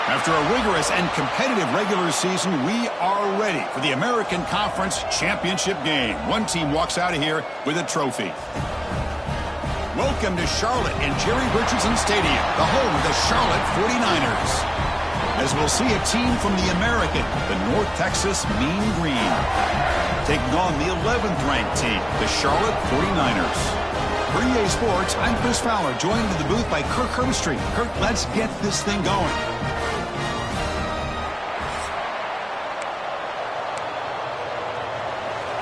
After a rigorous and competitive regular season, we are ready for the American Conference Championship game. One team walks out of here with a trophy. Welcome to Charlotte and Jerry Richardson Stadium, the home of the Charlotte 49ers. As we'll see a team from the American, the North Texas Mean Green, taking on the 11th ranked team, the Charlotte 49ers. For EA Sports, I'm Chris Fowler, joined in the booth by Kirk Herbstreit. Kirk, let's get this thing going.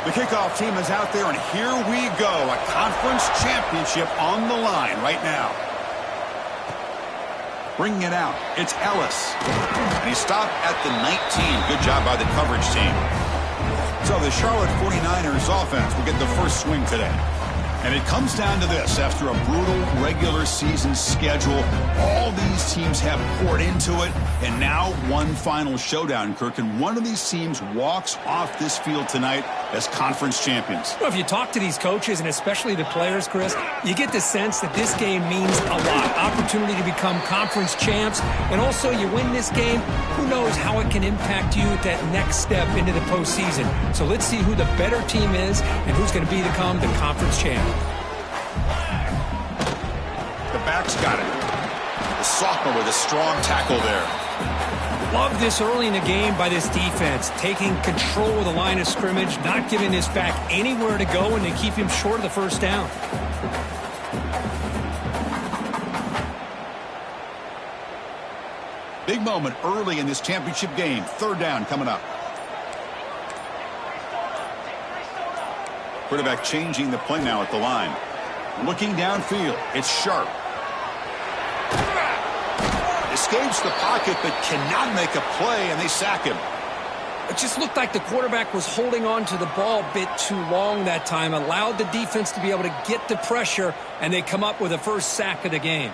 The kickoff team is out there, and here we go. A conference championship on the line right now. Bringing it out, it's Ellis. And he stopped at the 19. Good job by the coverage team. So the Charlotte 49ers offense will get the first swing today. And it comes down to this. After a brutal regular season schedule, all these teams have poured into it, and now one final showdown, Kirk. And one of these teams walks off this field tonight as conference champions. Well, if you talk to these coaches, and especially the players, Chris, you get the sense that this game means a lot. Opportunity to become conference champs, and also you win this game, who knows how it can impact you at that next step into the postseason. So let's see who the better team is and who's going to become the conference champ. The back's got it. The sophomore with a strong tackle there. Love this early in the game by this defense, taking control of the line of scrimmage, not giving this back anywhere to go, and they keep him short of the first down. Big moment early in this championship game. Third down coming up. Quarterback changing the play now at the line. Looking downfield, it's Sharp. Escapes the pocket but cannot make a play, and they sack him. It just looked like the quarterback was holding on to the ball a bit too long that time, allowed the defense to be able to get the pressure, and they come up with the first sack of the game.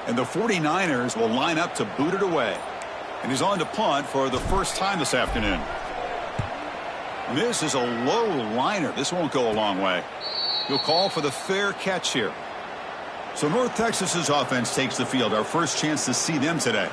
And the 49ers will line up to boot it away. And he's on to punt for the first time this afternoon. And this is a low liner. This won't go a long way. He'll call for the fair catch here. So North Texas's offense takes the field. Our first chance to see them today.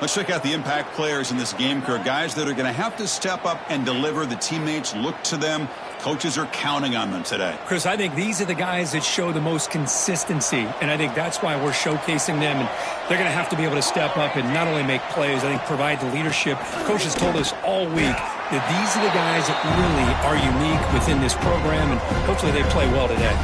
Let's check out the impact players in this game, Kirk. Guys that are going to have to step up and deliver. The teammates look to them. Coaches are counting on them today. Chris, I think these are the guys that show the most consistency, and I think that's why we're showcasing them. And they're going to have to be able to step up and not only make plays, I think provide the leadership. Coaches told us all week that these are the guys that really are unique within this program, and hopefully they play well today.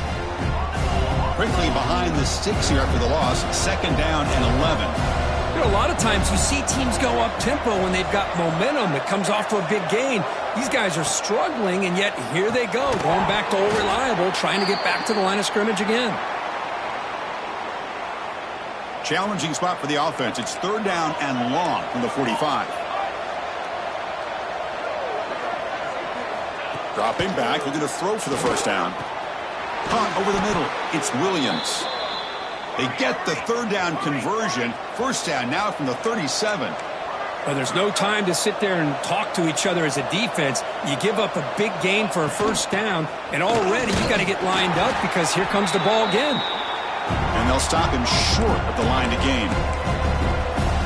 Quickly behind the sticks here after the loss. Second down and 11. You know, a lot of times you see teams go up-tempo when they've got momentum that comes off for a big gain. These guys are struggling, and yet here they go, going back to old reliable, trying to get back to the line of scrimmage again. Challenging spot for the offense. It's third down and long from the 45. Dropping back, looking to throw for the first down. Punt over the middle. It's Williams. They get the third down conversion. First down now from the 37. Well, there's no time to sit there and talk to each other as a defense. You give up a big gain for a first down, and already you got to get lined up because here comes the ball again. And they'll stop him short of the line to gain.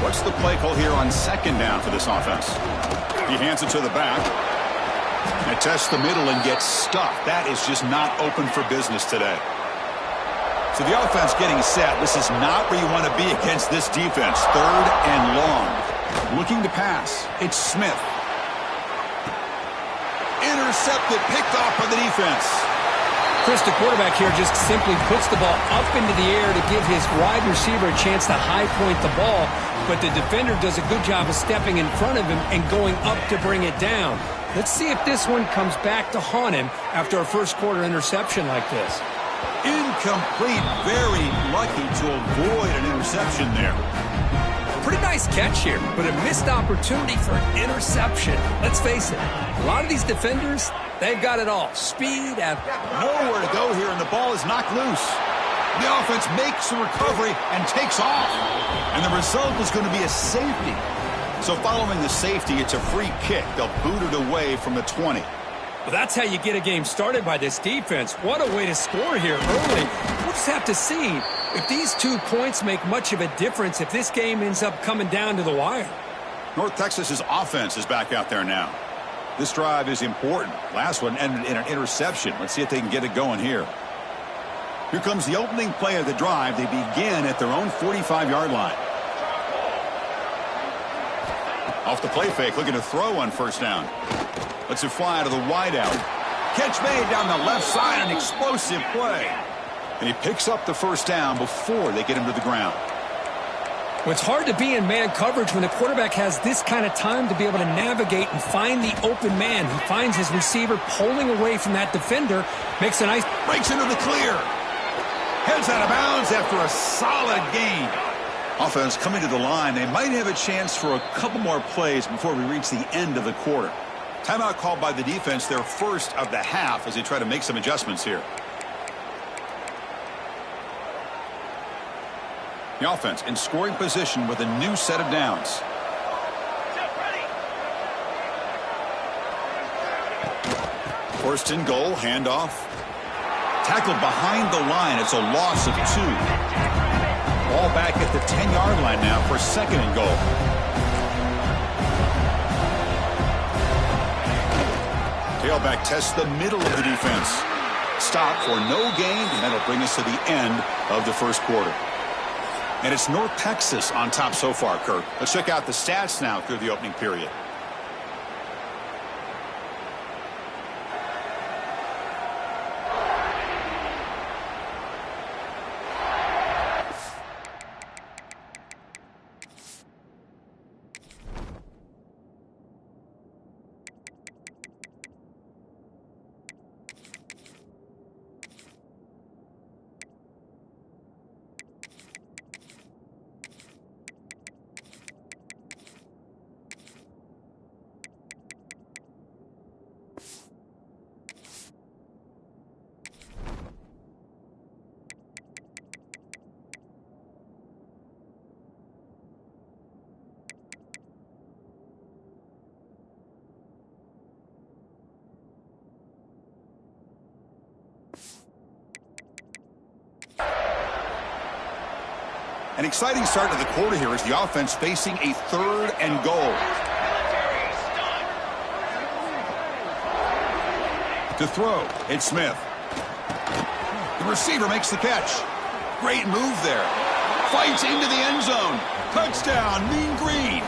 What's the play call here on second down for this offense? He hands it to the back. And tests the middle and gets stuffed. That is just not open for business today. So the offense getting set. This is not where you want to be against this defense. Third and long. Looking to pass. It's Smith. Intercepted, picked off by the defense. Chris, the quarterback here just simply puts the ball up into the air to give his wide receiver a chance to high point the ball, but the defender does a good job of stepping in front of him and going up to bring it down. Let's see if this one comes back to haunt him after a first quarter interception like this. Incomplete. Very lucky to avoid an interception there. Pretty nice catch here, but a missed opportunity for an interception. Let's face it, a lot of these defenders, they've got it all. Speed, nowhere to go here, and the ball is knocked loose. The offense makes the recovery and takes off. And the result is going to be a safety. So following the safety, it's a free kick. They'll boot it away from the 20. Well, that's how you get a game started by this defense. What a way to score here early. We'll just have to see if these 2 points make much of a difference if this game ends up coming down to the wire. North Texas's offense is back out there now. This drive is important. Last one ended in an interception. Let's see if they can get it going here. Here comes the opening play of the drive. They begin at their own 45-yard line. Off the play fake, looking to throw on first down. Lets it fly to the wideout. Catch made down the left side, an explosive play. And he picks up the first down before they get him to the ground. Well, it's hard to be in man coverage when the quarterback has this kind of time to be able to navigate and find the open man. He finds his receiver pulling away from that defender, makes a nice... Breaks into the clear. Heads out of bounds after a solid gain. Offense coming to the line. They might have a chance for a couple more plays before we reach the end of the quarter. Timeout called by the defense, their first of the half, as they try to make some adjustments here. The offense in scoring position with a new set of downs. First and goal, handoff. Tackled behind the line. It's a loss of 2. Ball back at the 10-yard line now for second and goal. Tailback tests the middle of the defense. Stop for no gain, and that'll bring us to the end of the first quarter. And it's North Texas on top so far, Kirk. Let's check out the stats now through the opening period. An exciting start to the quarter here as the offense facing a third and goal. To throw, it's Smith. The receiver makes the catch. Great move there. Fights into the end zone. Touchdown, Mean Green.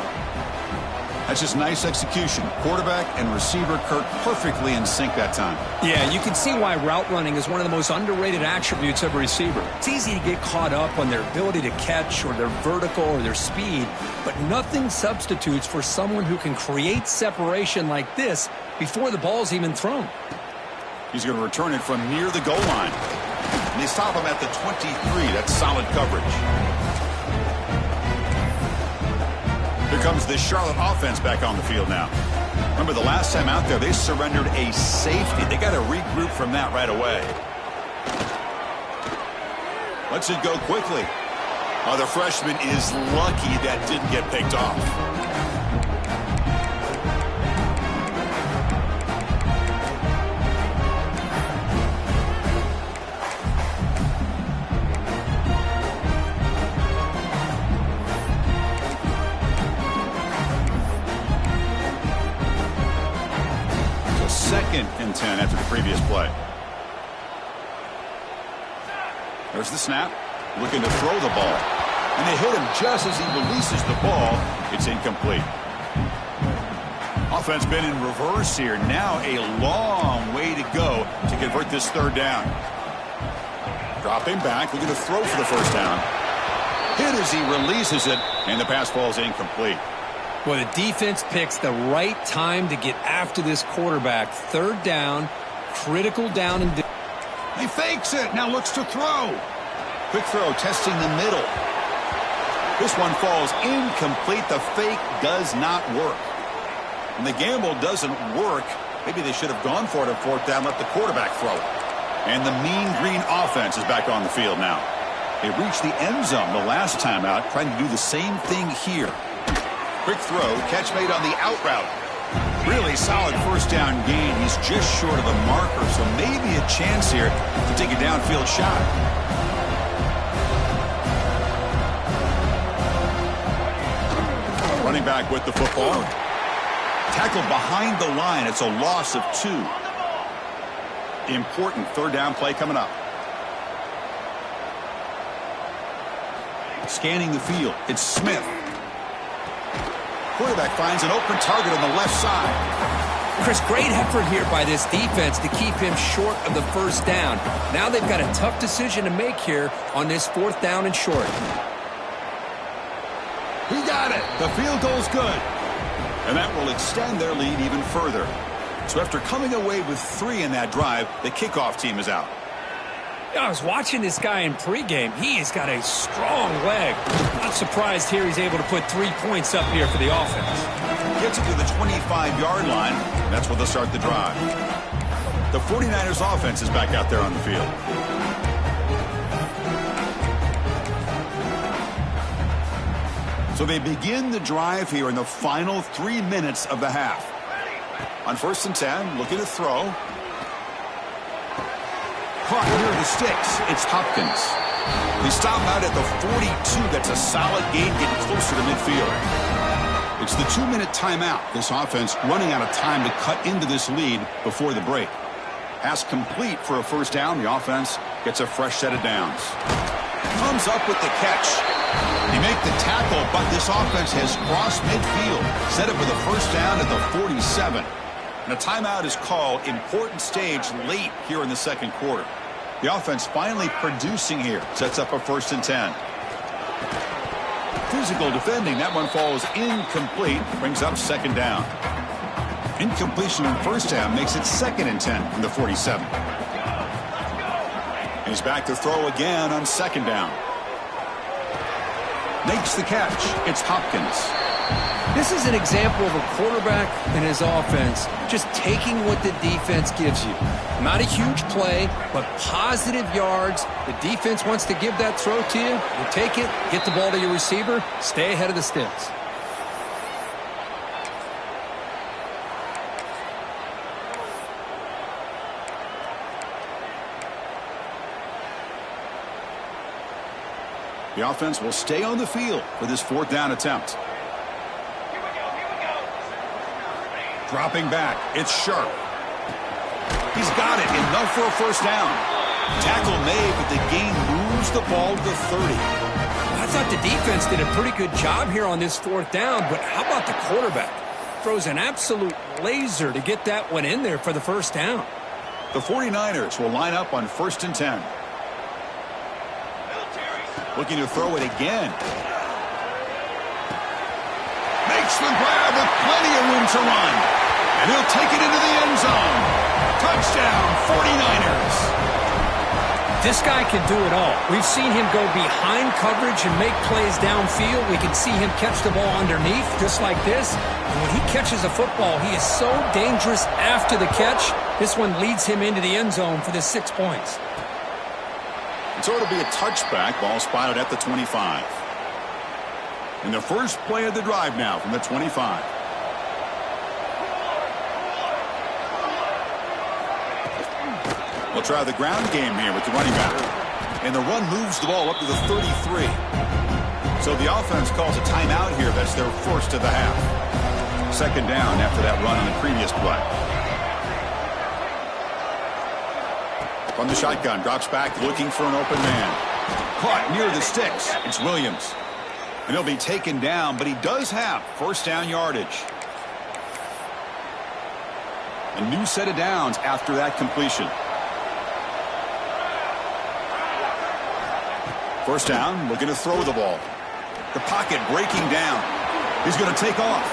That's just nice execution. Quarterback and receiver, Kirk, perfectly in sync that time. Yeah, you can see why route running is one of the most underrated attributes of a receiver. It's easy to get caught up on their ability to catch or their vertical or their speed, but nothing substitutes for someone who can create separation like this before the ball's even thrown. He's going to return it from near the goal line. And they stop him at the 23. That's solid coverage. Here comes the Charlotte offense back on the field now. Remember the last time out there, they surrendered a safety. They got to regroup from that right away. Lets it go quickly. Oh, the freshman is lucky that didn't get picked off. Second and 10 after the previous play. There's the snap. Looking to throw the ball. And they hit him just as he releases the ball. It's incomplete. Offense been in reverse here. Now a long way to go to convert this third down. Dropping back. Looking to throw for the first down. Hit as he releases it. And the pass falls incomplete. Well, the defense picks the right time to get after this quarterback. Third down, critical down and... He fakes it. Now looks to throw. Quick throw, testing the middle. This one falls incomplete. The fake does not work. When the gamble doesn't work, maybe they should have gone for it on fourth down, let the quarterback throw it. And the Mean Green offense is back on the field now. They reached the end zone the last time out, trying to do the same thing here. Quick throw, catch made on the out route. Really solid first down gain. He's just short of the marker, so maybe a chance here to take a downfield shot. Running back with the football. Tackled behind the line. It's a loss of 2. Important third down play coming up. Scanning the field. It's Smith. Quarterback finds an open target on the left side. Chris, great effort here by this defense to keep him short of the first down. Now they've got a tough decision to make here on this 4th down and short. He got it. The field goal's good. And that will extend their lead even further. So after coming away with 3 in that drive, the kickoff team is out. I was watching this guy in pregame. He has got a strong leg. Not surprised here he's able to put 3 points up here for the offense. Gets it to the 25-yard line. That's where they'll start the drive. The 49ers offense is back out there on the field. So they begin the drive here in the final 3 minutes of the half. On 1st and 10, looking to throw. Caught near the sticks. It's Hopkins. They stop out at the 42. That's a solid gain, getting closer to midfield. It's the 2-minute timeout. This offense running out of time to cut into this lead before the break. Pass complete for a first down. The offense gets a fresh set of downs. Comes up with the catch. They make the tackle, but this offense has crossed midfield. Set up with a first down at the 47. And a timeout is called. Important stage late here in the second quarter. The offense finally producing here. Sets up a 1st and 10. Physical defending. That one falls incomplete. Brings up 2nd down. Incompletion on 1st down makes it 2nd and 10 from the 47. And he's back to throw again on 2nd down. Makes the catch. It's Hopkins. This is an example of a quarterback and his offense just taking what the defense gives you. Not a huge play, but positive yards. The defense wants to give that throw to you. You take it, get the ball to your receiver, stay ahead of the sticks. The offense will stay on the field for this 4th down attempt. Dropping back, it's Sharp. He's got it, enough for a first down. Tackle made, but the gain moves the ball to the 30. I thought the defense did a pretty good job here on this 4th down, but how about the quarterback? Throws an absolute laser to get that one in there for the first down. The 49ers will line up on 1st and 10. Looking to throw it again. Makes the grab with plenty of room to run. And he'll take it into the end zone. Touchdown, 49ers. This guy can do it all. We've seen him go behind coverage and make plays downfield. We can see him catch the ball underneath just like this. And when he catches a football, he is so dangerous after the catch. This one leads him into the end zone for the 6 points. So it'll be a touchback. Ball spotted at the 25. And the first play of the drive now from the 25. We'll try the ground game here with the running back. And the run moves the ball up to the 33. So the offense calls a timeout here. That's their first of the half. 2nd down after that run on the previous play. From the shotgun, drops back looking for an open man. Caught near the sticks. It's Williams. And he'll be taken down, but he does have first down yardage. A new set of downs after that completion. First down, looking to throw the ball. The pocket breaking down. He's going to take off.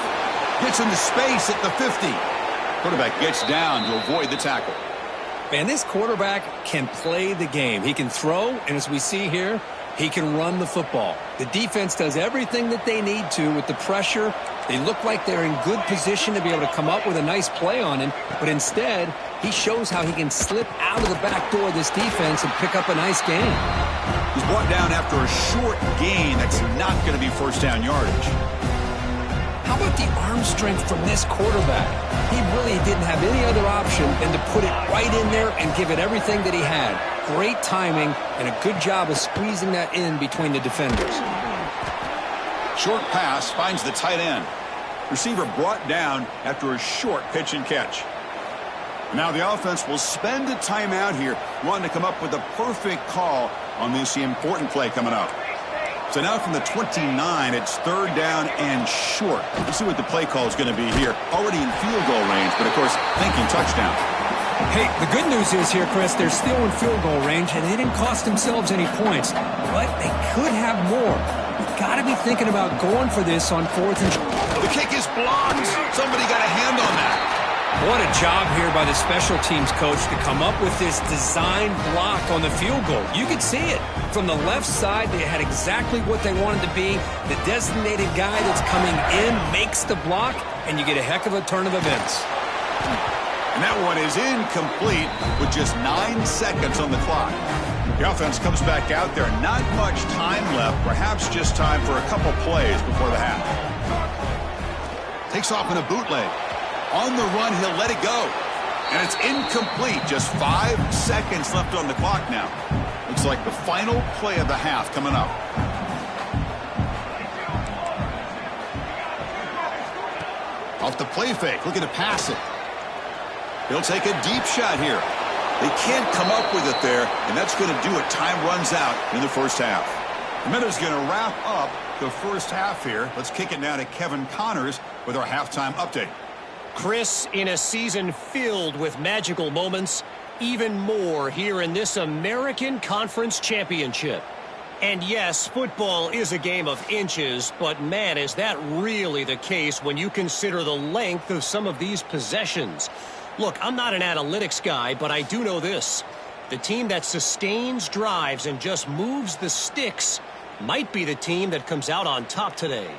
Gets into space at the 50. Quarterback gets down to avoid the tackle. Man, this quarterback can play the game. He can throw, and as we see here, he can run the football. The defense does everything that they need to with the pressure. They look like they're in good position to be able to come up with a nice play on him, but instead, he shows how he can slip out of the back door of this defense and pick up a nice gain. He's brought down after a short gain. That's not going to be first down yardage. How about the arm strength from this quarterback? He really didn't have any other option than to put it right in there and give it everything that he had. Great timing and a good job of squeezing that in between the defenders. Short pass finds the tight end. Receiver brought down after a short pitch and catch. Now the offense will spend a timeout here, wanting to come up with a perfect call on this important play coming up. So now from the 29, it's 3rd down and short. Let's see what the play call is going to be here. Already in field goal range, but of course thinking touchdown. Hey, the good news is here, Chris, they're still in field goal range, and they didn't cost themselves any points. But they could have more. Got to be thinking about going for this on 4th and... The kick is blocked. Somebody got a hand on that. What a job here by the special teams coach to come up with this design block on the field goal. You could see it. From the left side, they had exactly what they wanted to be. The designated guy that's coming in makes the block, and you get a heck of a turn of events. And that one is incomplete with just 9 seconds on the clock. The offense comes back out there. Not much time left. Perhaps just time for a couple plays before the half. Takes off in a bootleg. On the run, he'll let it go. And it's incomplete. Just 5 seconds left on the clock now. Looks like the final play of the half coming up. Off the play fake. Looking to pass it. He'll take a deep shot here. They can't come up with it there, and that's going to do it. Time runs out in the first half. The Minnows going to wrap up the first half here. Let's kick it now to Kevin Connors with our halftime update. Chris, in a season filled with magical moments, even more here in this American Conference Championship. And yes, football is a game of inches, but man, is that really the case when you consider the length of some of these possessions. Look, I'm not an analytics guy, but I do know this. The team that sustains drives and just moves the sticks might be the team that comes out on top today.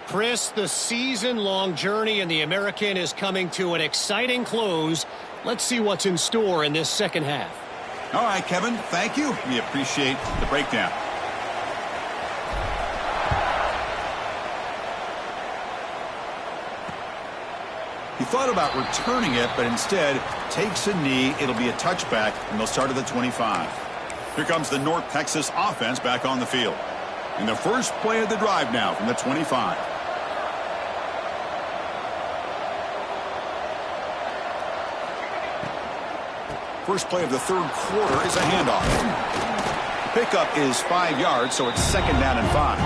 Chris, the season-long journey in the American is coming to an exciting close. Let's see what's in store in this second half. All right, Kevin, thank you. We appreciate the breakdown. He thought about returning it, but instead takes a knee. It'll be a touchback, and they'll start at the 25. Here comes the North Texas offense back on the field. And the first play of the drive now from the 25. First play of the third quarter is a handoff. The pickup is 5 yards, so it's 2nd down and 5.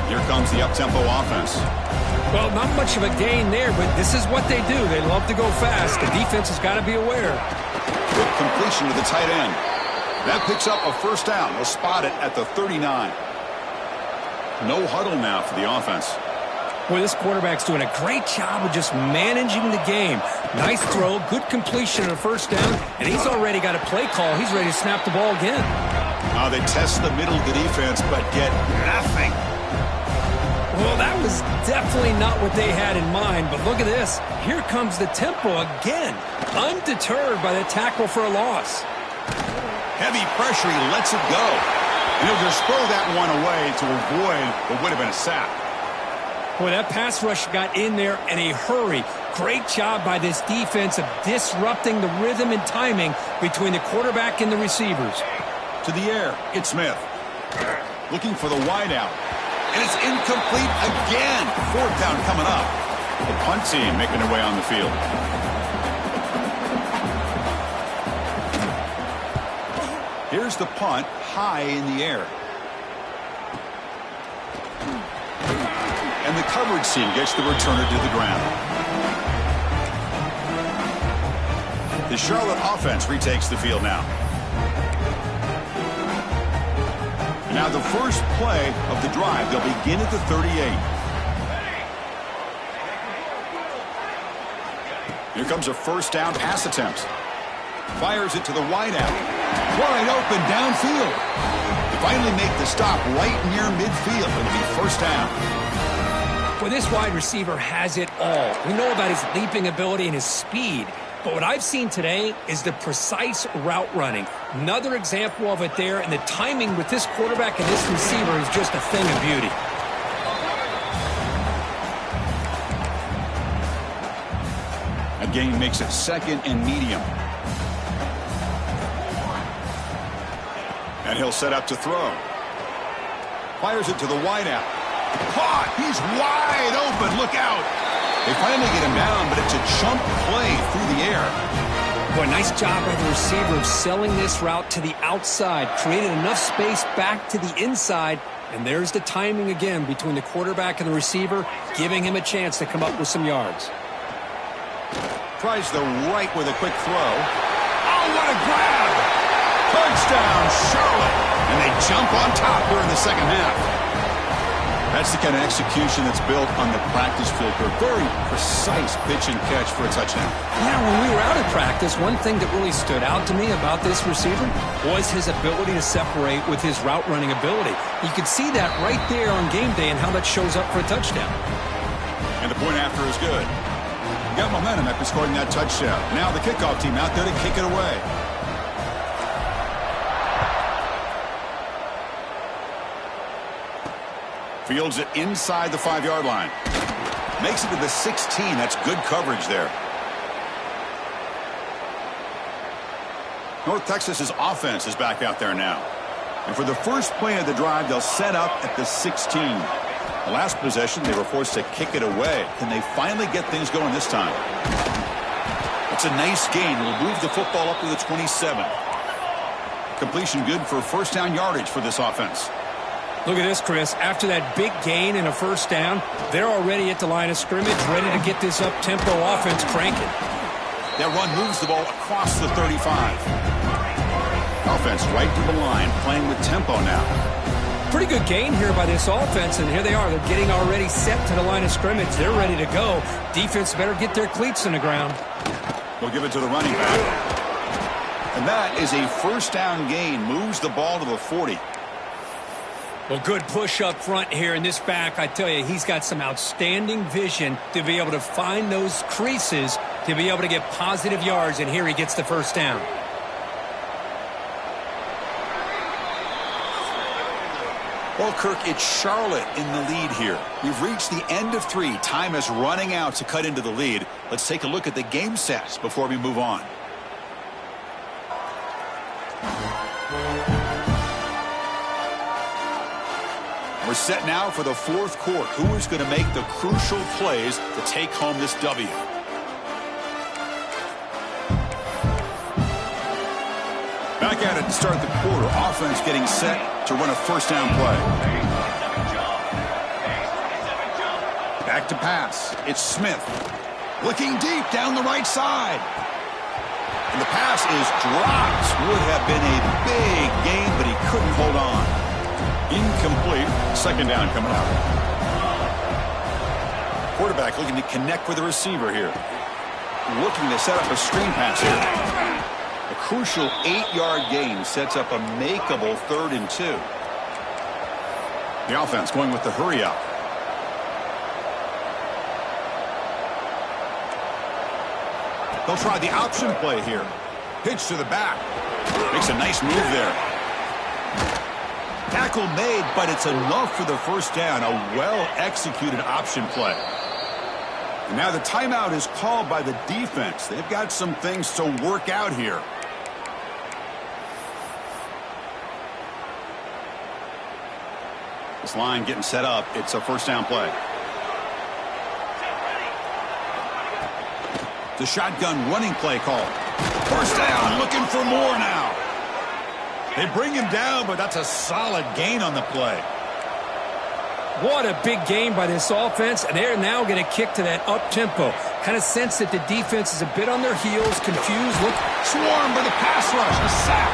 Here comes the up-tempo offense. Well, not much of a gain there, but this is what they do. They love to go fast. The defense has got to be aware. Quick completion to the tight end. That picks up a first down. They'll spot it at the 39. No huddle now for the offense. Boy, this quarterback's doing a great job of just managing the game. Nice throw, good completion on a first down, and he's already got a play call. He's ready to snap the ball again. They test the middle of the defense, but get nothing. Well, that was definitely not what they had in mind, but look at this. Here comes the tempo again, undeterred by the tackle for a loss. Heavy pressure, he lets it go. And he'll just throw that one away to avoid what would have been a sack. Boy, that pass rush got in there in a hurry. Great job by this defense of disrupting the rhythm and timing between the quarterback and the receivers. To the air, it's Smith. Looking for the wideout. And it's incomplete again. 4th down coming up. The punt team making their way on the field. Here's the punt, high in the air. And the coverage team gets the returner to the ground. The Charlotte offense retakes the field now. And now the first play of the drive. They'll begin at the 38. Here comes a first down pass attempt. Fires it to the wideout. Wide open downfield. They finally make the stop right near midfield. It'll be first down. Well, this wide receiver has it all. We know about his leaping ability and his speed. But what I've seen today is the precise route running. Another example of it there, and the timing with this quarterback and this receiver is just a thing of beauty. That gain makes it 2nd and medium. And he'll set up to throw. Fires it to the wideout. Caught! He's wide open. Look out! They finally get him down, but it's a chunk play through the air. Boy, nice job by the receiver of selling this route to the outside. Created enough space back to the inside. And there's the timing again between the quarterback and the receiver, giving him a chance to come up with some yards. Tries the right with a quick throw. Oh, what a grab! Touchdown, Charlotte! And they jump on top here in the second half. That's the kind of execution that's built on the practice field for a very precise pitch and catch for a touchdown. Yeah, when we were out at practice, one thing that really stood out to me about this receiver was his ability to separate with his route running ability. You could see that right there on game day and how that shows up for a touchdown. And the point after is good. Got momentum after scoring that touchdown. Now the kickoff team out there to kick it away. Fields it inside the 5-yard line. Makes it to the 16. That's good coverage there. North Texas's offense is back out there now. And for the first play of the drive, they'll set up at the 16. The last possession, they were forced to kick it away. Can they finally get things going this time? It's a nice gain. It'll move the football up to the 27. Completion good for first down yardage for this offense. Look at this, Chris. After that big gain and a first down, they're already at the line of scrimmage, ready to get this up-tempo offense cranking. That run moves the ball across the 35. Offense right to the line, playing with tempo now. Pretty good gain here by this offense, and here they are. They're getting already set to the line of scrimmage. They're ready to go. Defense better get their cleats in the ground. We'll give it to the running back. And that is a first down gain. Moves the ball to the 40. Well, good push up front here in this back. I tell you, he's got some outstanding vision to be able to find those creases, to be able to get positive yards, and here he gets the first down. Well, Kirk, it's Charlotte in the lead here. We've reached the end of 3. Time is running out to cut into the lead. Let's take a look at the game sets before we move on. We're set now for the 4th quarter. Who is going to make the crucial plays to take home this W? Back at it to start the quarter. Offense getting set to run a first down play. Back to pass. It's Smith. Looking deep down the right side. And the pass is dropped. Would have been a big gain, but he couldn't hold on. Incomplete. Second down coming out. Quarterback looking to connect with the receiver here. Looking to set up a screen pass here. A crucial 8-yard gain sets up a makeable 3rd and 2. The offense going with the hurry up. They'll try the option play here. Pitch to the back. Makes a nice move there. Tackle made, but it's enough for the first down. A well-executed option play. And now the timeout is called by the defense. They've got some things to work out here. This line getting set up. It's a first down play. The shotgun running play call. First down, looking for more now. They bring him down, but that's a solid gain on the play. What a big game by this offense, and they're now going to kick to that up-tempo. Kind of sense that the defense is a bit on their heels, confused. Look, swarmed by the pass rush, a sack.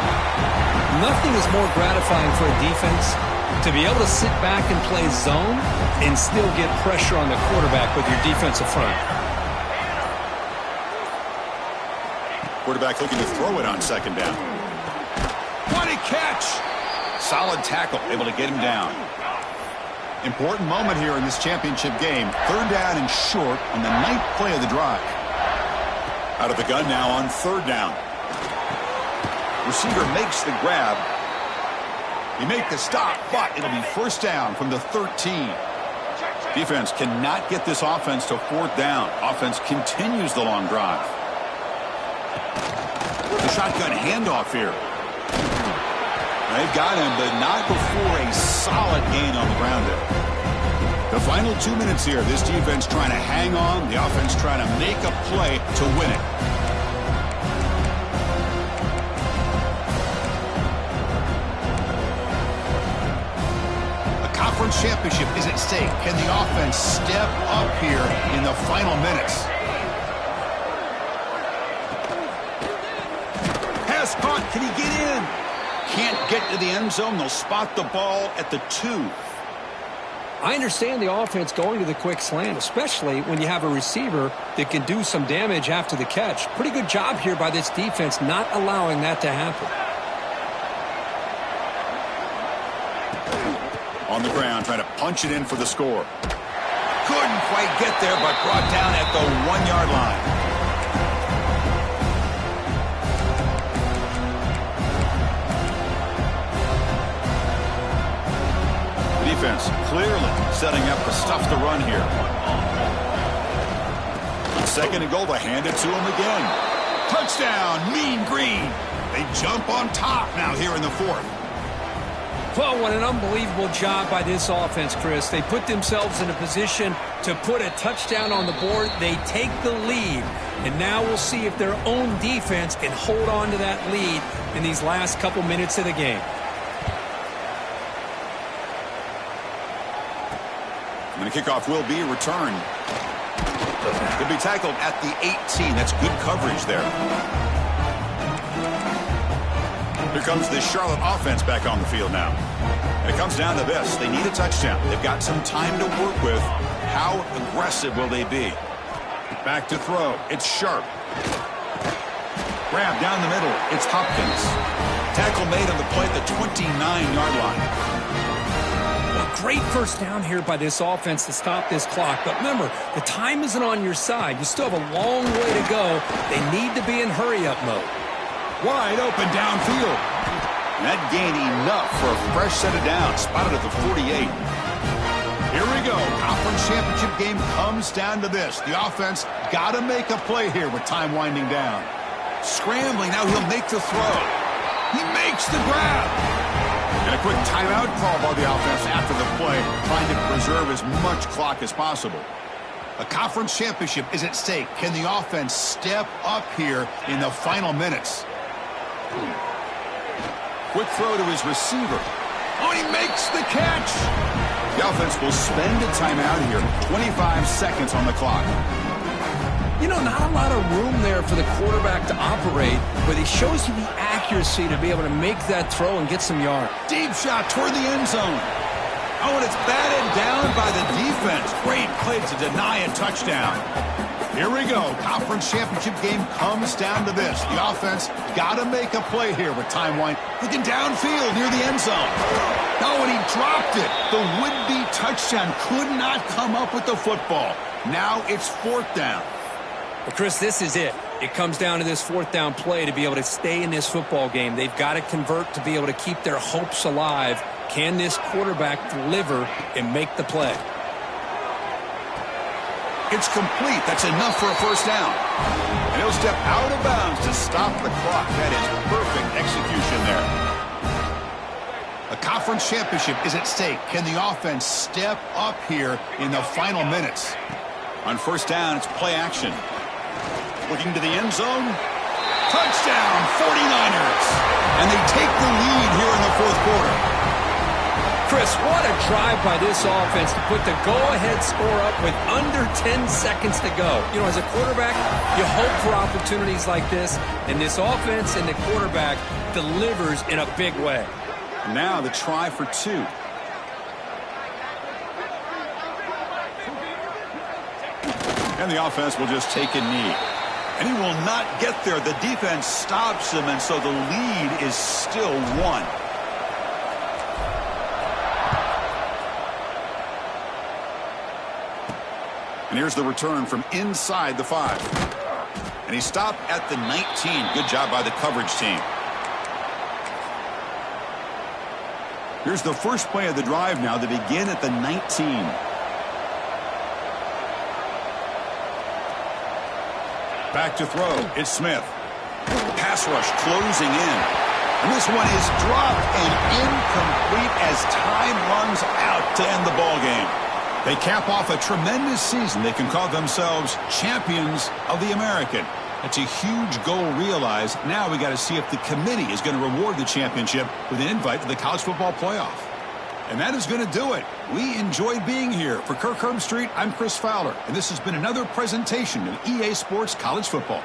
Nothing is more gratifying for a defense to be able to sit back and play zone and still get pressure on the quarterback with your defensive front. Quarterback looking to throw it on second down. What a catch! Solid tackle, able to get him down. Important moment here in this championship game. 3rd down and short on the 9th play of the drive. Out of the gun now on 3rd down. Receiver makes the grab. He make the stop, but it'll be first down from the 13. Defense cannot get this offense to fourth down. Offense continues the long drive. The shotgun handoff here. They've got him, but not before a solid gain on the ground there. The final 2 minutes here. This defense trying to hang on. The offense trying to make a play to win it. Conference championship is at stake. Can the offense step up here in the final minutes? Pass caught. Can he get in? Can't get to the end zone. They'll spot the ball at the 2. I understand the offense going to the quick slant, especially when you have a receiver that can do some damage after the catch. Pretty good job here by this defense not allowing that to happen. On the ground, trying to punch it in for the score. Couldn't quite get there, but brought down at the 1-yard line. The defense clearly setting up to stuff the run here. Second and goal, they hand it to him again. Touchdown, Mean Green. They jump on top now here in the 4th. Well, what an unbelievable job by this offense, Chris. They put themselves in a position to put a touchdown on the board. They take the lead, and now we'll see if their own defense can hold on to that lead in these last couple minutes of the game. And the kickoff will be returned. Could be tackled at the 18. That's good coverage there. Here comes the Charlotte offense back on the field now. And it comes down to this. They need a touchdown. They've got some time to work with. How aggressive will they be? Back to throw. It's Sharp. Grab down the middle. It's Hopkins. Tackle made on the play at the 29-yard line. Well, great first down here by this offense to stop this clock. But remember, the time isn't on your side. You still have a long way to go. They need to be in hurry-up mode. Wide open downfield. And that gain enough for a fresh set of downs. Spotted at the 48. Here we go. Conference championship game comes down to this. The offense got to make a play here with time winding down. Scrambling. Now he'll make the throw. He makes the grab. And a quick timeout call by the offense after the play, trying to preserve as much clock as possible. A conference championship is at stake. Can the offense step up here in the final minutes? Quick throw to his receiver. Oh, he makes the catch. The offense will spend a timeout here. 25 seconds on the clock. You know, not a lot of room there for the quarterback to operate, but he shows you the accuracy to be able to make that throw and get some yards. Deep shot toward the end zone. Oh, and it's batted down by the defense. Great play to deny a touchdown. Here we go. Conference championship game comes down to this. The offense got to make a play here with time wind. Looking downfield near the end zone. Oh, and he dropped it. The would-be touchdown could not come up with the football. Now it's 4th down. Well, Chris, this is it. It comes down to this 4th down play to be able to stay in this football game. They've got to convert to be able to keep their hopes alive. Can this quarterback deliver and make the play? It's complete. That's enough for a first down. And he'll step out of bounds to stop the clock. That is perfect execution there. A conference championship is at stake. Can the offense step up here in the final minutes? On first down, it's play action. Looking to the end zone. Touchdown, 49ers. And they take the lead here in the 4th quarter. Chris, what a drive by this offense to put the go-ahead score up with under 10 seconds to go. You know, as a quarterback, you hope for opportunities like this, and this offense and the quarterback delivers in a big way. Now the try for 2. And the offense will just take a knee. And he will not get there. The defense stops him, and so the lead is still 1. And here's the return from inside the 5. And he stopped at the 19. Good job by the coverage team. Here's the first play of the drive now to begin at the 19. Back to throw. It's Smith. Pass rush closing in. And this one is dropped and incomplete as time runs out to end the ball game. They cap off a tremendous season. They can call themselves champions of the American. That's a huge goal realized. Now we got to see if the committee is going to reward the championship with an invite to the college football playoff. And that is going to do it. We enjoyed being here. For Kirk Herbstreit, I'm Chris Fowler, and this has been another presentation of EA Sports College Football.